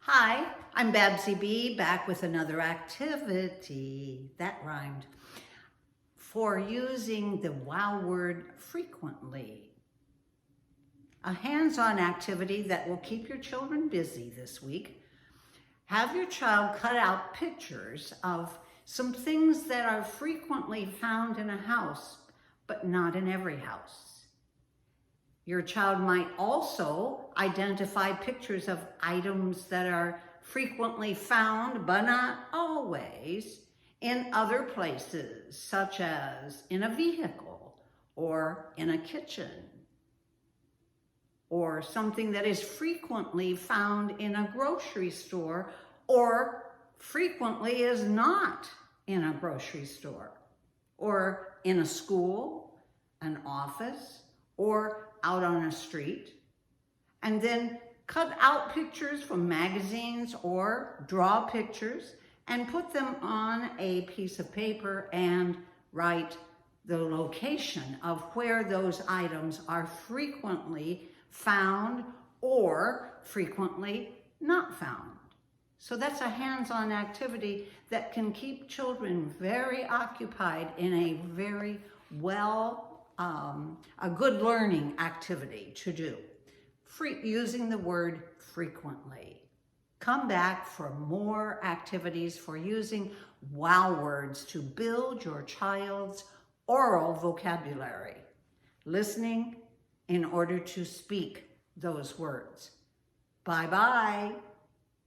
Hi, I'm Babsy B, back with another activity, that rhymed, for using the wow word frequently. A hands-on activity that will keep your children busy this week. Have your child cut out pictures of some things that are frequently found in a house, but not in every house. Your child might also identify pictures of items that are frequently found, but not always, in other places, such as in a vehicle or in a kitchen, or something that is frequently found in a grocery store or frequently is not in a grocery store, or in a school, an office, or out on a street. And then cut out pictures from magazines or draw pictures and put them on a piece of paper and write the location of where those items are frequently found or frequently not found. So that's a hands-on activity that can keep children very occupied in a very a good learning activity to do. Using the word frequently. Come back for more activities for using wow words to build your child's oral vocabulary. Listening in order to speak those words. Bye-bye.